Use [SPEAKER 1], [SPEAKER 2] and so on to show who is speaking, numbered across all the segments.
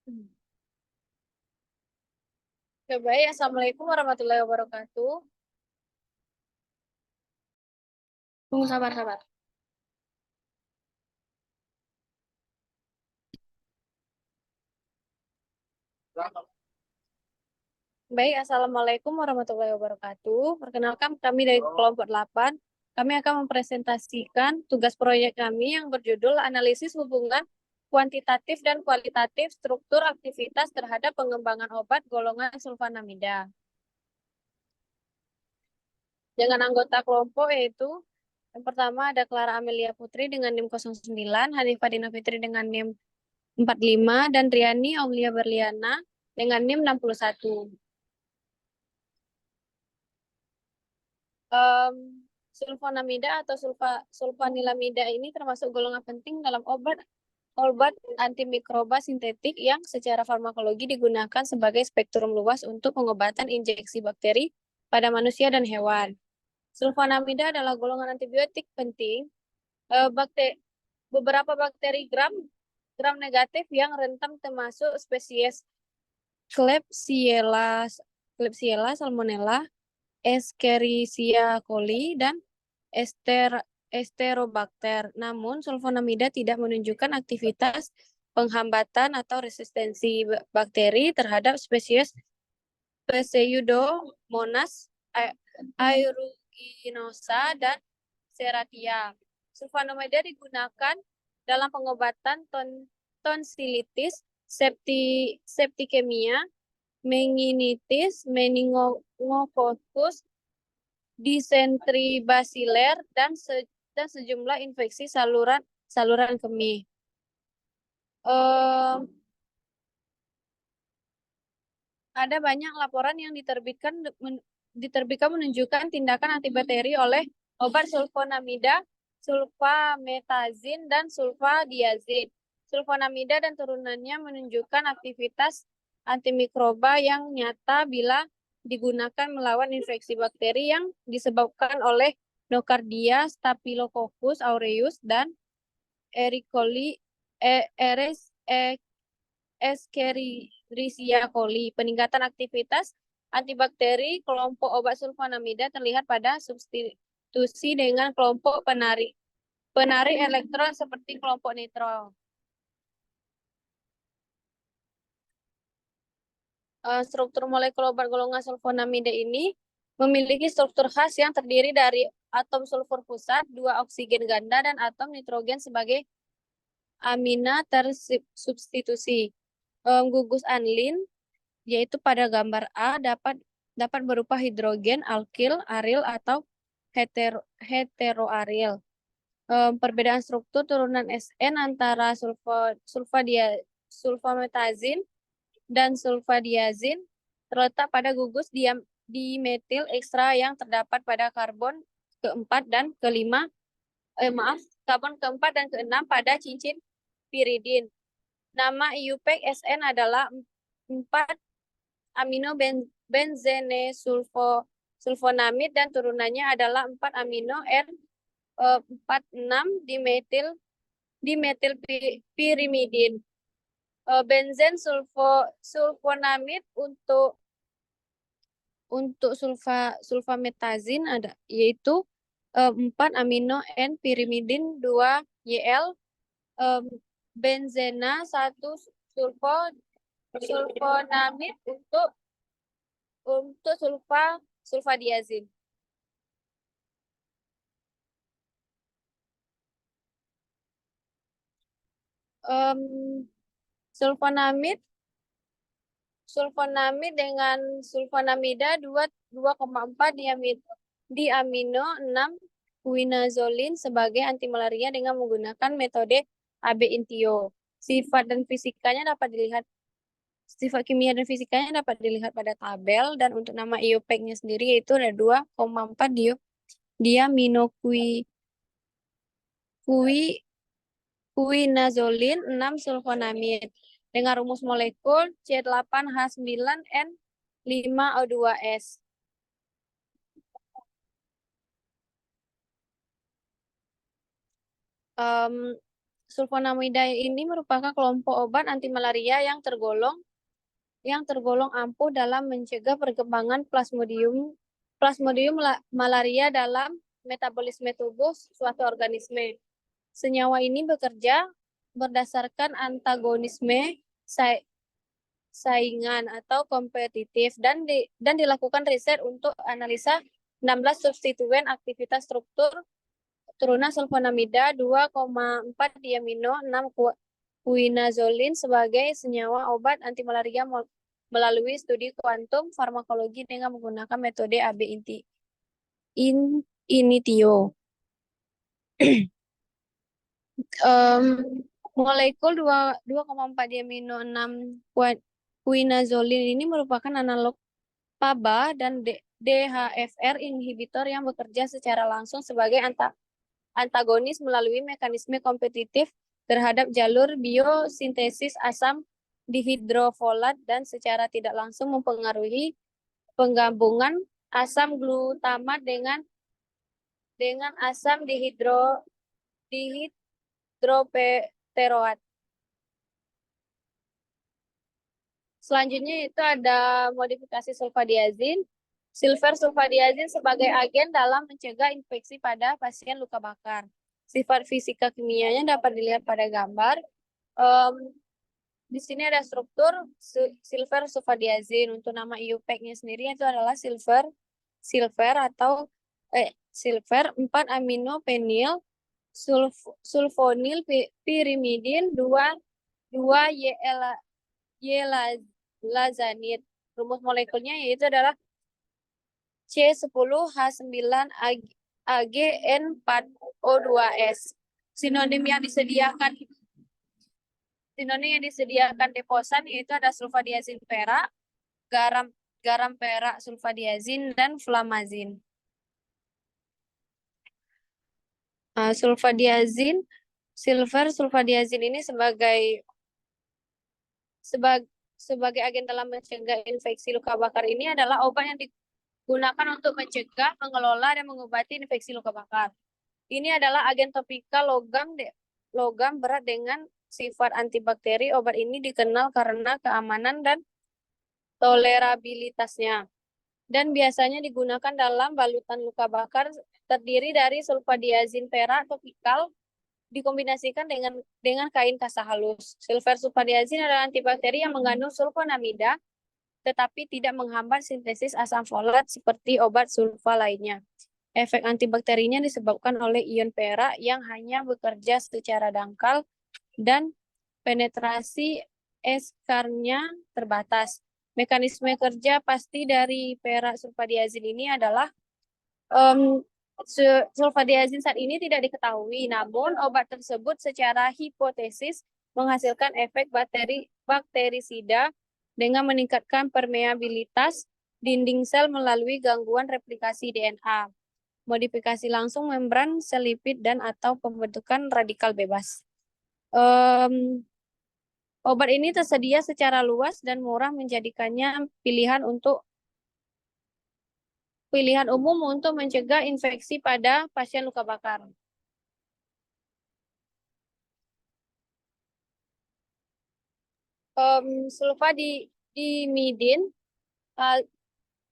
[SPEAKER 1] Oke, baik. Assalamualaikum warahmatullahi wabarakatuh. Tunggu sabar-sabar. Baik, Assalamualaikum warahmatullahi wabarakatuh. Perkenalkan kami dari kelompok 8. Kami akan mempresentasikan tugas proyek kami yang berjudul Analisis Hubungan Kuantitatif dan Kualitatif Struktur Aktivitas terhadap Pengembangan Obat Golongan Sulfanamida. Dengan anggota kelompok yaitu yang pertama ada Clara Amelia Putri dengan NIM 09, Hanifah Dina Fitri dengan NIM 45, dan Riani Aulia Berliana dengan NIM 61. Sulfonamida atau sulfanilamida ini termasuk golongan penting dalam obat antimikroba sintetik yang secara farmakologi digunakan sebagai spektrum luas untuk pengobatan injeksi bakteri pada manusia dan hewan. Sulfonamida adalah golongan antibiotik penting. Beberapa bakteri gram negatif yang rentan termasuk spesies Klebsiella salmonella, Escherichia coli, dan Enterobacter. Namun, sulfonamida tidak menunjukkan aktivitas penghambatan atau resistensi bakteri terhadap spesies Pseudomonas aeruginosa dan Serratia. Sulfonamida digunakan dalam pengobatan tonsilitis, septikemia, meninitis, meningokokus, disentri basiler, dan sejumlah infeksi saluran kemih. Ada banyak laporan yang diterbitkan menunjukkan tindakan antibakteri oleh obat sulfonamida, sulfametazin, dan sulfadiazid. Sulfonamida dan turunannya menunjukkan aktivitas antimikroba yang nyata bila digunakan melawan infeksi bakteri yang disebabkan oleh Nocardia, Staphylococcus aureus, dan Escherichia coli. Peningkatan aktivitas antibakteri kelompok obat sulfonamida terlihat pada substitusi dengan kelompok penarik elektron seperti kelompok nitro. Struktur molekul obat golongan sulfonamida ini memiliki struktur khas yang terdiri dari atom sulfur pusat, 2 oksigen ganda, dan atom nitrogen sebagai amina tersubstitusi. Gugus anilin, yaitu pada gambar A, dapat berupa hidrogen, alkil, aril, atau heteroaril. Perbedaan struktur turunan SN antara sulfametazin dan sulfadiazin terletak pada gugus dimetil ekstra yang terdapat pada karbon keempat dan kelima, karbon keempat dan keenam pada cincin piridin. Nama IUPAC SN adalah 4 amino benzene sulfonamid dan turunannya adalah 4 amino R46 dimetil pirimidin. Benzen sulfonamid untuk sulfametazin ada yaitu 4 amino N pirimidin 2 YL, benzena 1 sulfonamid untuk sulfadiazin. Sulfonamid dengan sulfonamida 2,4 diamino 6 quinazolin sebagai anti malaria dengan menggunakan metode AB intio. Sifat kimia dan fisikanya dapat dilihat pada tabel, dan untuk nama IUPAC-nya sendiri yaitu ada 2,4 quinazolin 6 sulfonamid dengan rumus molekul C8H9N5O2S. sulfonamida ini merupakan kelompok obat anti malaria yang tergolong ampuh dalam mencegah perkembangan plasmodium malaria dalam metabolisme tubuh suatu organisme. Senyawa ini bekerja berdasarkan antagonisme saingan atau kompetitif dan dilakukan riset untuk analisa 16 substituen aktivitas struktur turunan sulfonamida 2,4 diamino 6 quinazolin sebagai senyawa obat anti malaria melalui studi kuantum farmakologi dengan menggunakan metode AB initio. Molekul 2,4 diamino 6 quinazolin ini merupakan analog PABA dan DHFR inhibitor yang bekerja secara langsung sebagai antagonis melalui mekanisme kompetitif terhadap jalur biosintesis asam dihidrofolat dan secara tidak langsung mempengaruhi penggabungan asam glutamat dengan asam dihidropteroat. Selanjutnya itu ada modifikasi sulfadiazin. Silver sulfadiazin sebagai agen dalam mencegah infeksi pada pasien luka bakar. Sifat fisika kimianya dapat dilihat pada gambar. Di sini ada struktur silver sulfadiazin. Untuk nama IUPAC-nya sendiri itu adalah silver 4 amino penil sulfonil pirimidin 2 Y-lazanid. Rumus molekulnya yaitu adalah C10H9AgN4O2S. Sinonim yang disediakan deposan yaitu ada sulfadiazin perak, garam perak sulfadiazin dan flamazin. Silver sulfadiazin ini sebagai agen dalam mencegah infeksi luka bakar ini adalah obat yang digunakan untuk mencegah, mengelola, dan mengobati infeksi luka bakar. Ini adalah agen topikal logam berat dengan sifat antibakteri. Obat ini dikenal karena keamanan dan tolerabilitasnya. Dan biasanya digunakan dalam balutan luka bakar terdiri dari sulfadiazin perak topikal dikombinasikan dengan kain kasa halus. Silver sulfadiazin adalah antibakteri yang mengandung sulfonamida, tetapi tidak menghambat sintesis asam folat seperti obat sulfa lainnya. Efek antibakterinya disebabkan oleh ion perak yang hanya bekerja secara dangkal dan penetrasi eskarnya terbatas. Mekanisme kerja pasti dari perak sulfadiazin ini adalah sulfadiazin saat ini tidak diketahui, namun obat tersebut secara hipotesis menghasilkan efek bakterisida dengan meningkatkan permeabilitas dinding sel melalui gangguan replikasi DNA, modifikasi langsung membran sel lipid dan atau pembentukan radikal bebas. Obat ini tersedia secara luas dan murah menjadikannya pilihan umum untuk mencegah infeksi pada pasien luka bakar. Sulfadimidin,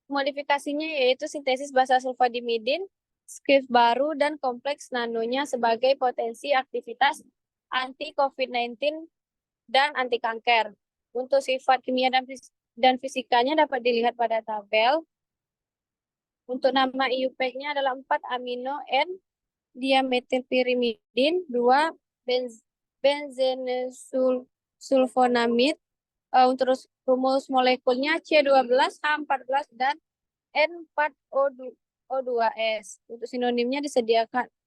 [SPEAKER 1] modifikasinya yaitu sintesis basa sulfadimidin, SCIF baru, dan kompleks nanonya sebagai potensi aktivitas anti-COVID-19 dan anti-kanker. Untuk sifat kimia dan fisikanya dapat dilihat pada tabel. Untuk nama IUPAC-nya adalah 4 amino N dimetilpirimidin 2 benzenesulfonamid. Untuk rumus molekulnya C12H14 dan N4O2S. Untuk sinonimnya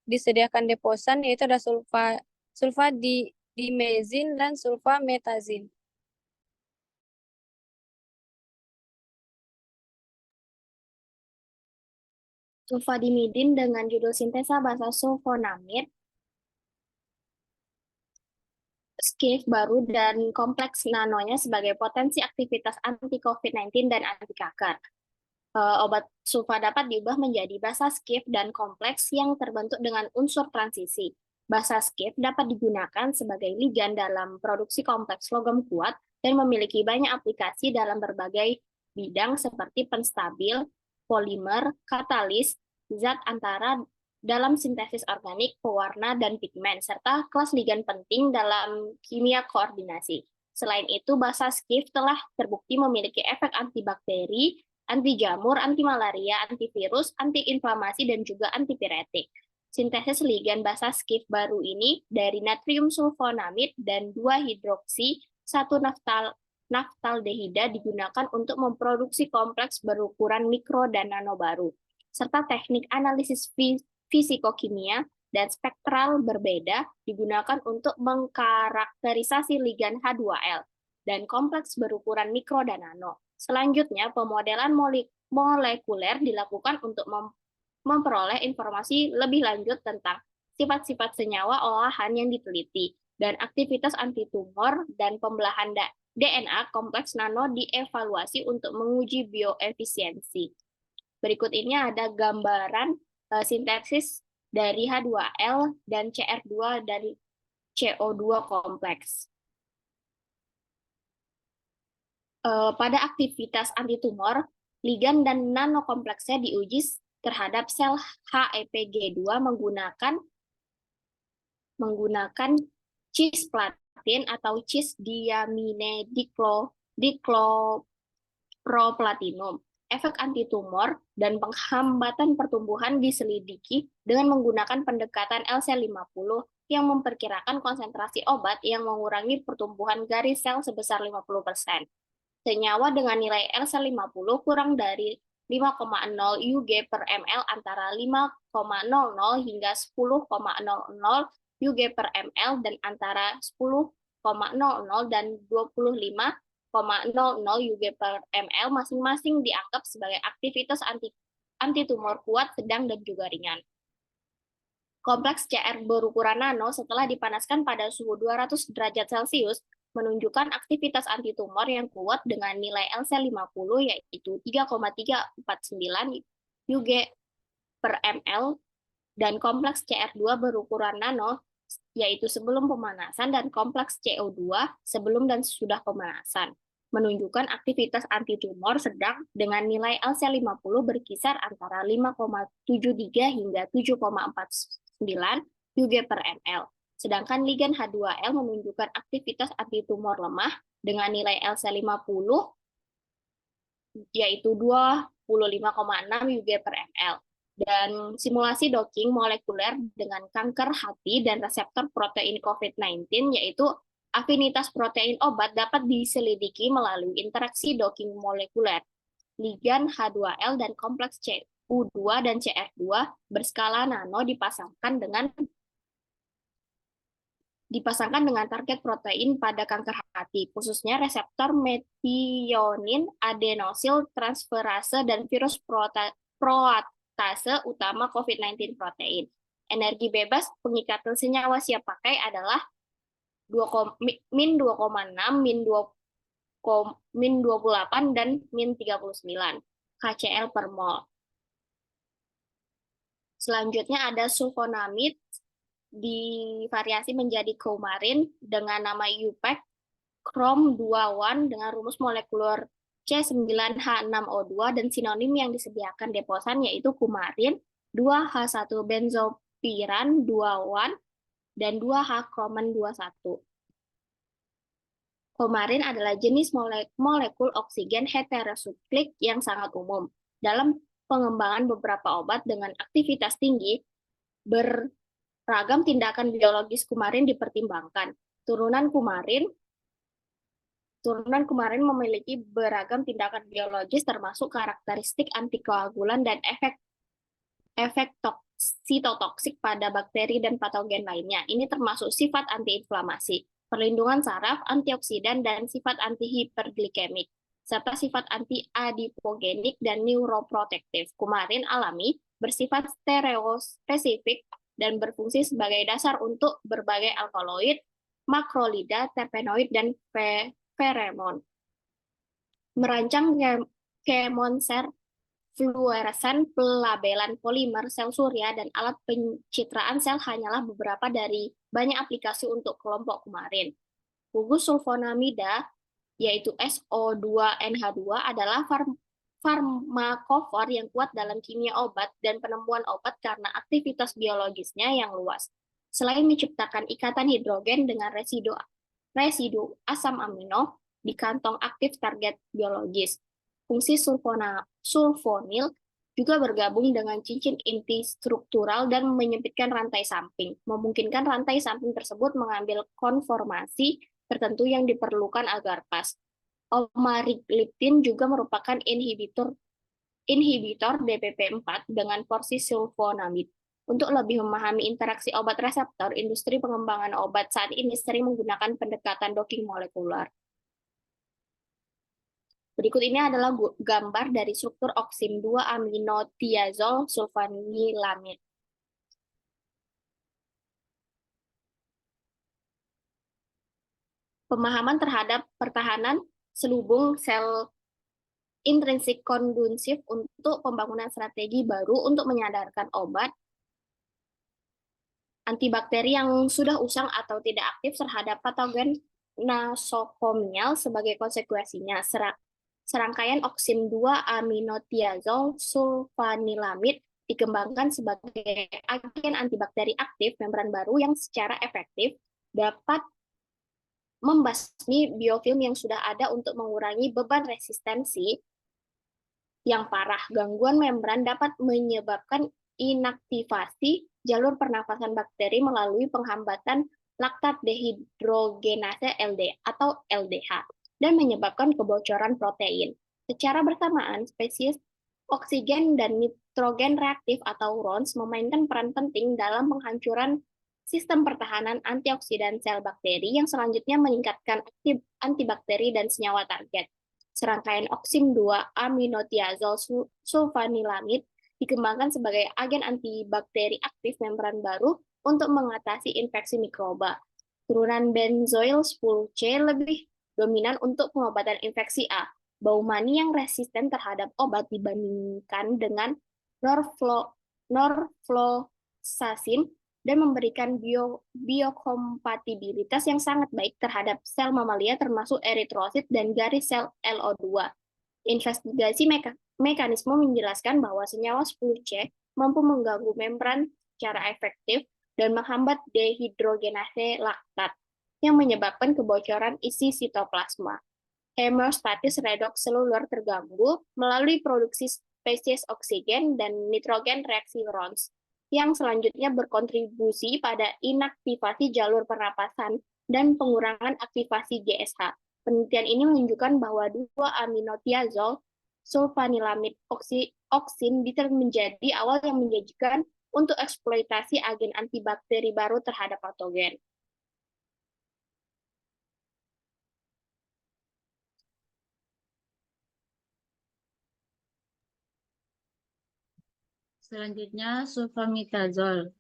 [SPEAKER 1] disediakan deposan yaitu ada sulfadimezin dan sulfametazin.
[SPEAKER 2] Sulfadimidin dengan judul sintesa basa sulfonamid, SCIF baru, dan kompleks nanonya sebagai potensi aktivitas anti-COVID-19 dan anti-kanker. Obat sulfa dapat diubah menjadi basa SCIF dan kompleks yang terbentuk dengan unsur transisi. Basa SCIF dapat digunakan sebagai ligan dalam produksi kompleks logam kuat dan memiliki banyak aplikasi dalam berbagai bidang seperti penstabil, polimer, katalis, zat antara dalam sintesis organik, pewarna, dan pigmen, serta kelas ligan penting dalam kimia koordinasi. Selain itu, basa SCIF telah terbukti memiliki efek antibakteri, anti jamur, anti malaria, antivirus, antiinflamasi, dan juga antipiretik. Sintesis ligan basa SCIF baru ini dari natrium sulfonamid dan 2-hidroksi 1-naftaldehida digunakan untuk memproduksi kompleks berukuran mikro dan nano baru, serta teknik analisis fisikokimia dan spektral berbeda digunakan untuk mengkarakterisasi ligan H2L dan kompleks berukuran mikro dan nano. Selanjutnya, pemodelan molekuler dilakukan untuk memperoleh informasi lebih lanjut tentang sifat-sifat senyawa olahan yang diteliti, dan aktivitas antitumor dan pembelahan DNA kompleks nano dievaluasi untuk menguji bioefisiensi. Berikut ini ada gambaran sintesis dari H2L dan CR2 dari CO2 kompleks. Pada aktivitas antitumor, ligan dan nanokompleksnya diuji terhadap sel HEPG2 menggunakan cisplatin atau cis-diamine dikloproplatinum. Efek antitumor dan penghambatan pertumbuhan diselidiki dengan menggunakan pendekatan LC50 yang memperkirakan konsentrasi obat yang mengurangi pertumbuhan garis sel sebesar 50%. Senyawa dengan nilai LC50 kurang dari 5,0 UG per ml antara 5,00 hingga 10,00 UG per ml dan antara 10,00 dan 25,00 UG per ml masing-masing dianggap sebagai aktivitas antitumor kuat, sedang, dan juga ringan. Kompleks CR berukuran nano setelah dipanaskan pada suhu 200 derajat Celcius menunjukkan aktivitas antitumor yang kuat dengan nilai LC50 yaitu 3,349 UG per ml, dan kompleks CR2 berukuran nano yaitu sebelum pemanasan dan kompleks CO2 sebelum dan sesudah pemanasan menunjukkan aktivitas antitumor sedang dengan nilai LC50 berkisar antara 5,73 hingga 7,49 UG per ml. Sedangkan ligan H2L menunjukkan aktivitas antitumor lemah dengan nilai LC50 yaitu 25,6 UG per ml. Dan simulasi docking molekuler dengan kanker hati dan reseptor protein COVID-19 yaitu afinitas protein obat dapat diselidiki melalui interaksi docking molekuler. Ligan H2L dan kompleks CU2 dan CR2 berskala nano dipasangkan dengan target protein pada kanker hati, khususnya reseptor metionin adenosil transferase dan virus proatase utama COVID-19 protein. Energi bebas pengikatan senyawa siap pakai adalah min 2,6, min 28, dan min 39 KCl per mol. Selanjutnya ada sulfonamid divariasi menjadi coumarin dengan nama UPEC Chrome 21 dengan rumus molekuler C9H6O2 dan sinonim yang disediakan deposan yaitu kumarin, 2H1 benzopiran 21 dan 2H-kromen 21. Coumarin adalah jenis molekul oksigen heterosuklik yang sangat umum. Dalam pengembangan beberapa obat dengan aktivitas tinggi, beragam tindakan biologis kumarin dipertimbangkan. Turunan kumarin memiliki beragam tindakan biologis termasuk karakteristik antikoagulan dan efek sitotoksik pada bakteri dan patogen lainnya. Ini termasuk sifat antiinflamasi, perlindungan saraf, antioksidan, dan sifat antihiperglikemik, serta sifat anti-adipogenik dan neuroprotektif. Kumarin alami bersifat stereospesifik dan berfungsi sebagai dasar untuk berbagai alkaloid, makrolida, terpenoid, dan feromon. Merancang kemonser fluoresen, pelabelan polimer, sel surya, dan alat pencitraan sel hanyalah beberapa dari banyak aplikasi untuk kelompok kemarin. Gugus sulfonamida, yaitu SO2NH2, adalah farmakofor yang kuat dalam kimia obat dan penemuan obat karena aktivitas biologisnya yang luas. Selain menciptakan ikatan hidrogen dengan residu asam amino di kantong aktif target biologis, fungsi sulfonil juga bergabung dengan cincin inti struktural dan menyempitkan rantai samping, memungkinkan rantai samping tersebut mengambil konformasi tertentu yang diperlukan agar pas. Omarigliptin juga merupakan inhibitor DPP4 dengan porsi sulfonamid. Untuk lebih memahami interaksi obat reseptor, industri pengembangan obat saat ini sering menggunakan pendekatan docking molekular. Berikut ini adalah gambar dari struktur oksim 2-aminotiazol sulfanilamid. Pemahaman terhadap pertahanan selubung sel intrinsik kondusif untuk pembangunan strategi baru untuk menyadarkan obat antibakteri yang sudah usang atau tidak aktif terhadap patogen nosokomial sebagai konsekuensinya. Serangkaian oksim 2-aminotiazol sulfanilamid dikembangkan sebagai agen antibakteri aktif membran baru yang secara efektif dapat membasmi biofilm yang sudah ada untuk mengurangi beban resistensi yang parah. Gangguan membran dapat menyebabkan inaktivasi jalur pernafasan bakteri melalui penghambatan laktat dehidrogenase LD atau LDH dan menyebabkan kebocoran protein. Secara bersamaan, spesies oksigen dan nitrogen reaktif atau RONS memainkan peran penting dalam penghancuran sistem pertahanan antioksidan sel bakteri yang selanjutnya meningkatkan antibakteri dan senyawa target. Serangkaian oksim 2-aminotiazol sulfanilamid dikembangkan sebagai agen antibakteri aktif membran baru untuk mengatasi infeksi mikroba. Turunan benzoil 10C lebih dominan untuk pengobatan infeksi A, bau mani yang resisten terhadap obat dibandingkan dengan norfloxacin dan memberikan biokompatibilitas yang sangat baik terhadap sel mamalia termasuk eritrosit dan garis sel LO2. Investigasi mekanisme menjelaskan bahwa senyawa 10C mampu mengganggu membran secara efektif dan menghambat dehidrogenase laktat yang menyebabkan kebocoran isi sitoplasma. Hemostatis redoks seluler terganggu melalui produksi spesies oksigen dan nitrogen reaksi RONS yang selanjutnya berkontribusi pada inaktivasi jalur pernapasan dan pengurangan aktivasi GSH. Penelitian ini menunjukkan bahwa 2-aminotiazol sulfanilamid oksin bisa menjadi awal yang menjanjikan untuk eksploitasi agen antibakteri baru terhadap patogen.
[SPEAKER 3] Selanjutnya sulfametazol,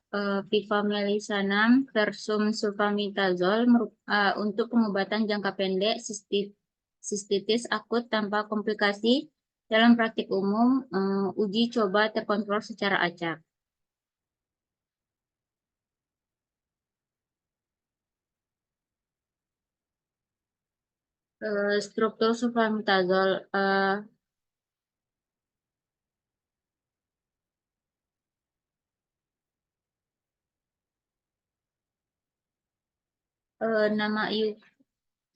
[SPEAKER 3] pivamelisanam versum sulfametazol untuk pengobatan jangka pendek sistitis akut tanpa komplikasi. Dalam praktik umum, uji coba terkontrol secara acak. Struktur sulfametazol. Nama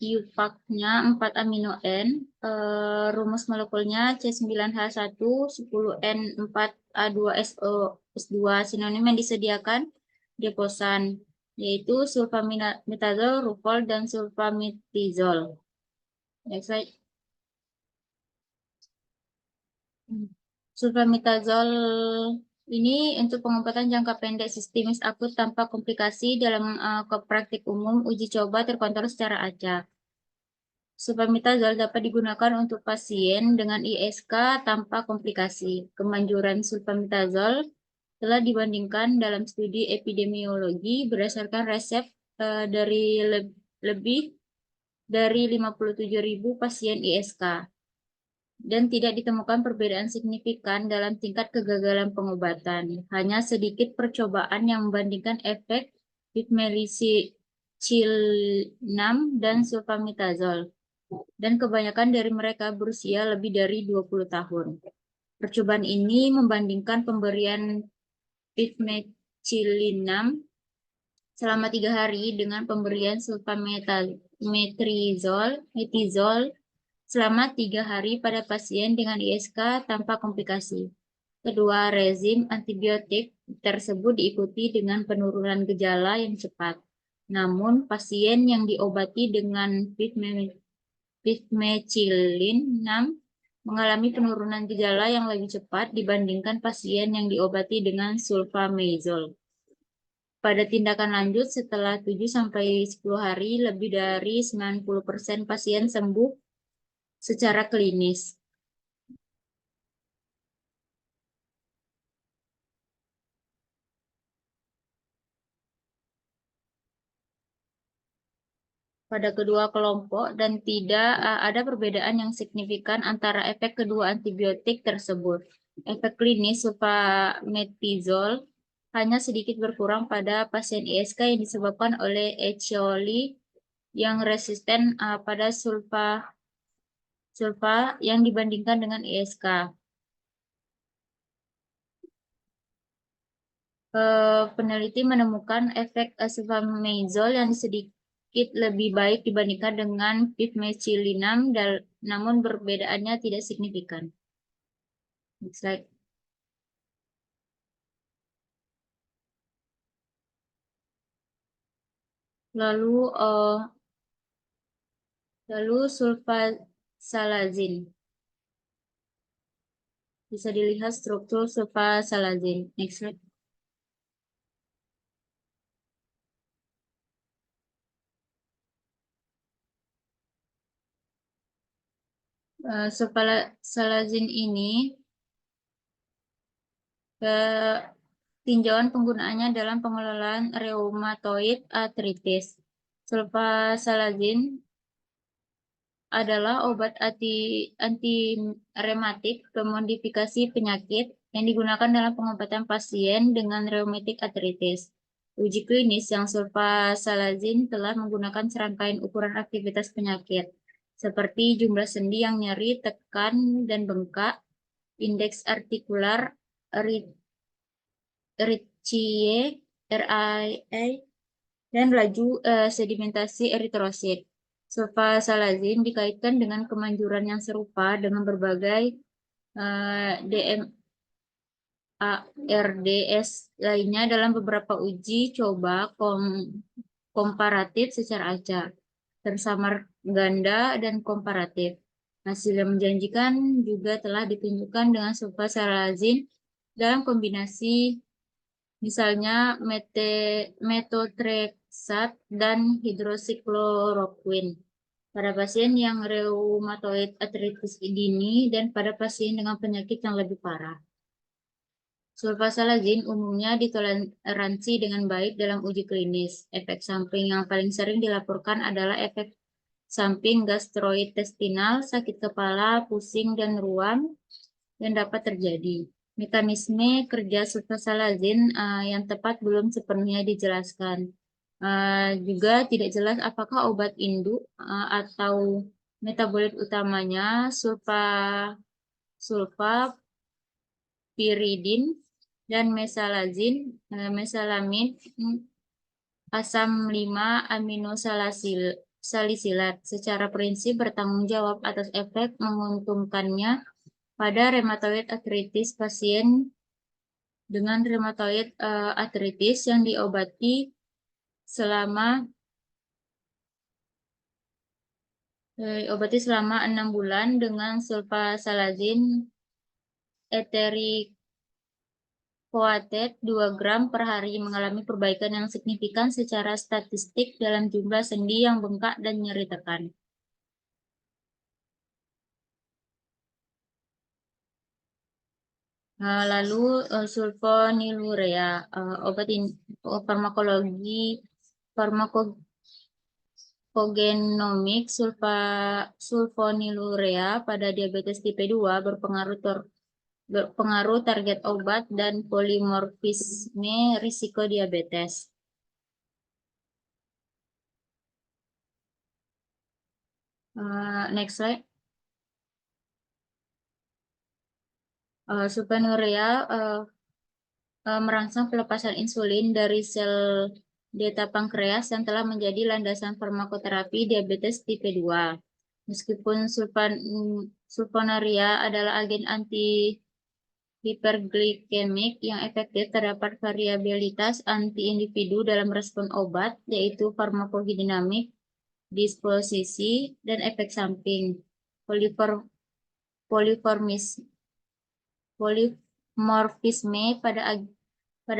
[SPEAKER 3] IUPAC-nya 4 amino N, rumus molekulnya C9H1 10N4A2SO2, sinonim yang disediakan deposan, yaitu sulfametazol, rufol, dan sulfametizol. Next slide. Sulfametazol ini untuk pengobatan jangka pendek sistemis akut tanpa komplikasi. Dalam praktik umum, uji coba terkontrol secara acak. Sulfametazol dapat digunakan untuk pasien dengan ISK tanpa komplikasi. Kemanjuran sulfametazol telah dibandingkan dalam studi epidemiologi berdasarkan resep dari lebih dari 57.000 pasien ISK. dan tidak ditemukan perbedaan signifikan dalam tingkat kegagalan pengobatan. Hanya sedikit percobaan yang membandingkan efek pipmelicillin dan sulfametazol, dan kebanyakan dari mereka berusia lebih dari 20 tahun. Percobaan ini membandingkan pemberian pipmelicillin selama 3 hari dengan pemberian sulfametrizol selama 3 hari pada pasien dengan ISK tanpa komplikasi. Kedua rezim antibiotik tersebut diikuti dengan penurunan gejala yang cepat. Namun, pasien yang diobati dengan pipmecillin 6 mengalami penurunan gejala yang lebih cepat dibandingkan pasien yang diobati dengan sulfamazole. Pada tindakan lanjut setelah 7-10 hari, lebih dari 90% pasien sembuh secara klinis. Pada kedua kelompok dan tidak ada perbedaan yang signifikan antara efek kedua antibiotik tersebut. Efek klinis sulfametazol hanya sedikit berkurang pada pasien ISK yang disebabkan oleh E. coli yang resisten pada sulfa yang dibandingkan dengan ISK. Peneliti menemukan efek sulfamazole yang sedikit lebih baik dibandingkan dengan pipmecillin, namun perbedaannya tidak signifikan. Next slide. Lalu sulfasalazin. Bisa dilihat struktur sulfasalazin. Next slide. Sulfasalazin ini tinjauan penggunaannya dalam pengelolaan reumatoid arthritis. Sulfasalazin adalah obat anti-rematik pemodifikasi penyakit yang digunakan dalam pengobatan pasien dengan rheumatic arthritis. Uji klinis yang sulfasalazin telah menggunakan serangkaian ukuran aktivitas penyakit, seperti jumlah sendi yang nyeri, tekan, dan bengkak, indeks artikular, Ritchie, RIA, dan laju sedimentasi eritrosit. Sulfasalazin dikaitkan dengan kemanjuran yang serupa dengan berbagai DMARDS lainnya dalam beberapa uji coba komparatif secara acak, tersamar ganda, dan komparatif. Hasil yang menjanjikan juga telah ditunjukkan dengan sulfasalazin dalam kombinasi misalnya methotrexat dan hidroksikloroquine pada pasien yang reumatoid arthritis dini dan pada pasien dengan penyakit yang lebih parah. Sulfasalazin umumnya ditoleransi dengan baik dalam uji klinis. Efek samping yang paling sering dilaporkan adalah efek samping gastrointestinal, sakit kepala, pusing, dan ruam yang dapat terjadi. Mekanisme kerja sulfasalazin yang tepat belum sepenuhnya dijelaskan. Juga tidak jelas apakah obat induk atau metabolit utamanya sulfapiridin dan mesalamid asam 5 aminosalisilat secara prinsip bertanggung jawab atas efek menguntungkannya pada rheumatoid arthritis. Pasien dengan rheumatoid arthritis yang diobati selama 6 bulan dengan sulfasalazin etericoated 2 gram per hari mengalami perbaikan yang signifikan secara statistik dalam jumlah sendi yang bengkak dan nyeri tekan. Lalu sulfonilurea, obat farmakologi farmakogenomik sulfonilurea pada diabetes tipe 2 berpengaruh target obat dan polimorfisme risiko diabetes. Next slide. Sulfonilurea merangsang pelepasan insulin dari sel beta pankreas yang telah menjadi landasan farmakoterapi diabetes tipe 2. Meskipun sulfonilurea adalah agen anti hiperglikemik yang efektif, terdapat variabilitas anti individu dalam respon obat, yaitu farmakodinamik, disposisi, dan efek samping. Polimorfisme pada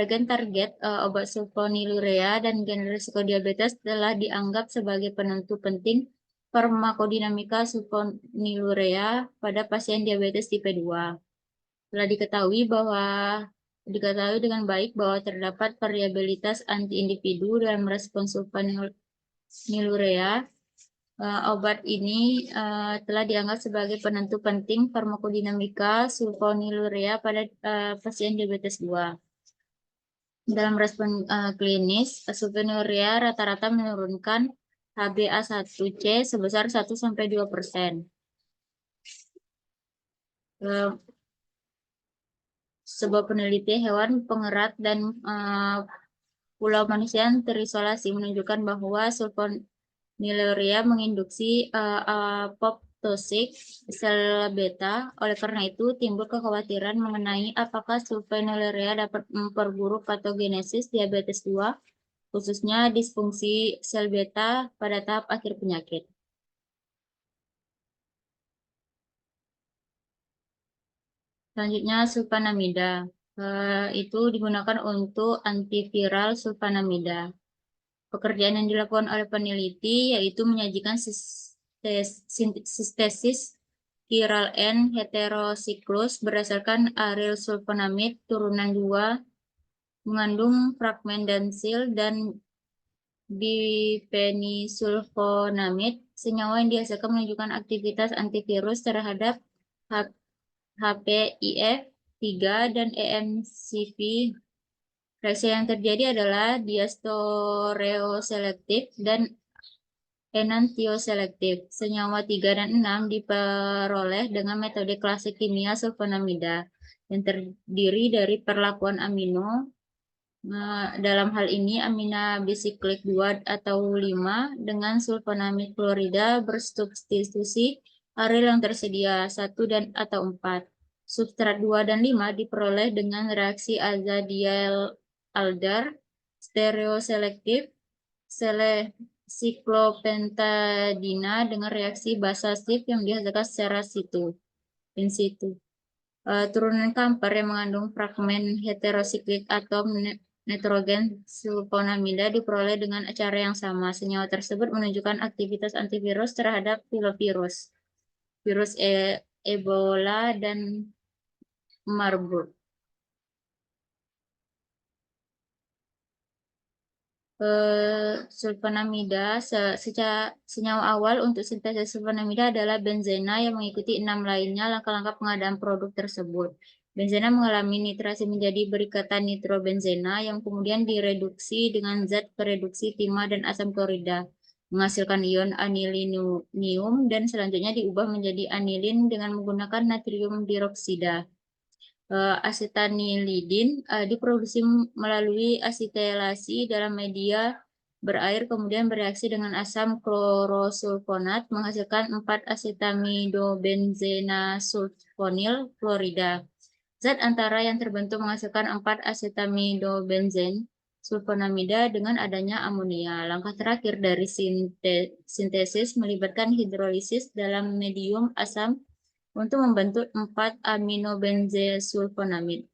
[SPEAKER 3] gen target obat sulfonilurea dan gen risiko diabetes telah dianggap sebagai penentu penting farmakodinamika sulfonilurea pada pasien diabetes tipe 2. Telah diketahui dengan baik bahwa terdapat variabilitas anti individu dalam respon sulfonilurea. Obat ini telah dianggap sebagai penentu penting farmakodinamika sulfonilurea pada pasien diabetes 2. Dalam respon klinis, sulfonilurea rata-rata menurunkan HbA1c sebesar 1-2%. Sebuah penelitian hewan pengerat dan pulau manusia yang terisolasi menunjukkan bahwa sulfonilurea menginduksi apoptosis sel beta. Oleh karena itu, timbul kekhawatiran mengenai apakah sulfonilurea dapat memperburuk patogenesis diabetes 2, khususnya disfungsi sel beta pada tahap akhir penyakit. Selanjutnya, sulfonamida. Itu digunakan untuk antiviral sulfonamida. Pekerjaan yang dilakukan oleh peneliti yaitu menyajikan sintesis chiral N heterosiklus berdasarkan aryl sulfonamid turunan 2 mengandung fragmen dansil dan dipenisulfonamid. Senyawa yang dihasilkan menunjukkan aktivitas antivirus terhadap HPIF3 dan EMCV. Reaksi yang terjadi adalah diastereoselektif dan enantioselektif. Senyawa 3 dan 6 diperoleh dengan metode klasik kimia sulfonamida yang terdiri dari perlakuan amino. Dalam hal ini amina bisiklik 2 atau 5 dengan sulfonamid klorida bersubstitusi aryl yang tersedia 1 dan atau 4. Substrat 2 dan 5 diperoleh dengan reaksi Azadiel-Aldar stereoselektif siklopentadina dengan reaksi basa shift yang dihasilkan secara in situ. Turunan kamper yang mengandung fragmen heterosiklik atom nitrogen sulfonamida diperoleh dengan cara yang sama. Senyawa tersebut menunjukkan aktivitas antivirus terhadap filovirus, virus Ebola, dan Marburg. Sulfonamida, senyawa awal untuk sintesis sulfonamida adalah benzena yang mengikuti 6 lainnya langkah-langkah pengadaan produk tersebut. Benzena mengalami nitrasi menjadi berikatan nitrobenzena yang kemudian direduksi dengan zat pereduksi timah dan asam klorida, menghasilkan ion anilinium dan selanjutnya diubah menjadi anilin dengan menggunakan natrium dioksida. Asetanilidin diproduksi melalui asetilasi dalam media berair kemudian bereaksi dengan asam klorosulfonat menghasilkan 4-asetamidobenzena sulfonil klorida. Zat antara yang terbentuk menghasilkan 4-asetamidobenzen sulfonamida dengan adanya amonia. Langkah terakhir dari sintesis melibatkan hidrolisis dalam medium asam untuk membentuk 4-aminobenzesulfonamid.